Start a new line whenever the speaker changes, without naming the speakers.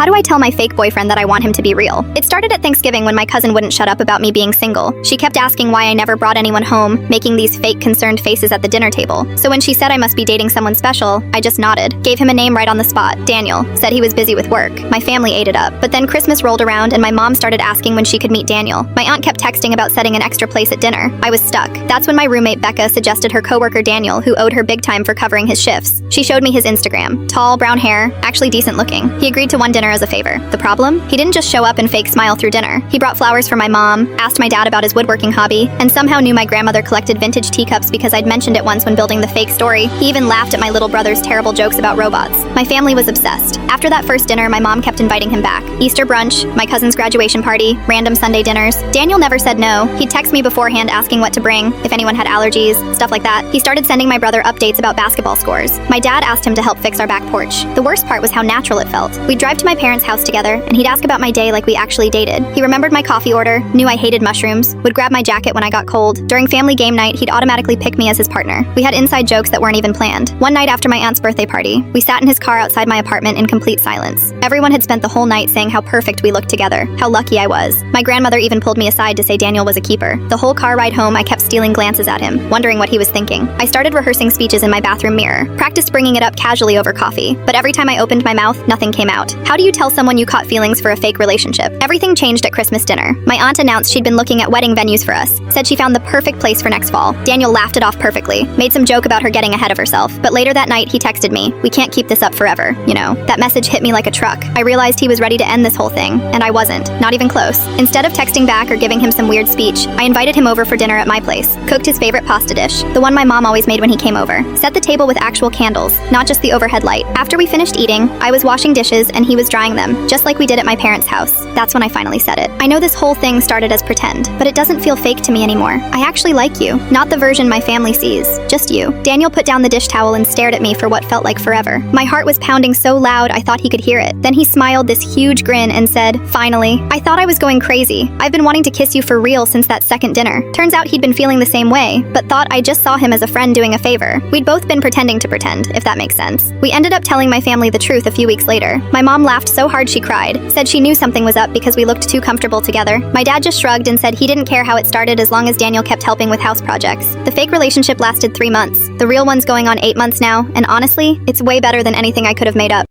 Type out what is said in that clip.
How do I tell my fake boyfriend that I want him to be real? It started at Thanksgiving when my cousin wouldn't shut up about me being single. She kept asking why I never brought anyone home, making these fake concerned faces at the dinner table. So when she said I must be dating someone special, I just nodded, gave him a name right on the spot, Daniel, said he was busy with work. My family ate it up. But then Christmas rolled around and my mom started asking when she could meet Daniel. My aunt kept texting about setting an extra place at dinner. I was stuck. That's when my roommate Becca suggested her coworker Daniel, who owed her big time for covering his shifts. She showed me his Instagram. Tall, brown hair, actually decent looking. He agreed to one dinner as a favor. The problem? He didn't just show up and fake smile through dinner. He brought flowers for my mom, asked my dad about his woodworking hobby, and somehow knew my grandmother collected vintage teacups because I'd mentioned it once when building the fake story. He even laughed at my little brother's terrible jokes about robots. My family was obsessed. After that first dinner, my mom kept inviting him back. Easter brunch, my cousin's graduation party, random Sunday dinners. Daniel never said no. He'd text me beforehand asking what to bring, if anyone had allergies, stuff like that. He started sending my brother updates about basketball scores. My dad asked him to help fix our back porch. The worst part was how natural it felt. We'd drive to my parents' house together, and he'd ask about my day like we actually dated. He remembered my coffee order, knew I hated mushrooms, would grab my jacket when I got cold. During family game night, he'd automatically pick me as his partner. We had inside jokes that weren't even planned. One night after my aunt's birthday party, we sat in his car outside my apartment in complete silence. Everyone had spent the whole night saying how perfect we looked together, how lucky I was. My grandmother even pulled me aside to say Daniel was a keeper. The whole car ride home, I kept stealing glances at him, wondering what he was thinking. I started rehearsing speeches in my bathroom mirror, practiced bringing it up casually over coffee, but every time I opened my mouth, nothing came out. How do you tell someone you caught feelings for a fake relationship? Everything changed at Christmas dinner. My aunt announced she'd been looking at wedding venues for us, said she found the perfect place for next fall. Daniel laughed it off perfectly, made some joke about her getting ahead of herself, but later that night he texted me, "We can't keep this up forever." You know, that message hit me like a truck. I realized he was ready to end this whole thing, and I wasn't, not even close. Instead of texting back or giving him some weird speech, I invited him over for dinner at my place, cooked his favorite pasta dish, the one my mom always made when he came over, set the table with actual candles, not just the overhead light. After we finished eating, I was washing dishes and he was drying them, just like we did at my parents' house. That's when I finally said it. I know this whole thing started as pretend, but it doesn't feel fake to me anymore. I actually like you, not the version my family sees, just you. Daniel put down the dish towel and stared at me for what felt like forever. My heart was pounding so loud I thought he could hear it. Then he smiled this huge grin and said, "Finally." I thought I was going crazy. I've been wanting to kiss you for real since that second dinner. Turns out he'd been feeling the same way, but thought I just saw him as a friend doing a favor. We'd both been pretending to pretend, if that makes sense. We ended up telling my family the truth a few weeks later. My mom laughed so hard she cried, said she knew something was up because we looked too comfortable together. My dad just shrugged and said he didn't care how it started as long as Daniel kept helping with house projects. The fake relationship lasted 3 months. The real one's going on 8 months now, and honestly, it's way better than anything I could have made up.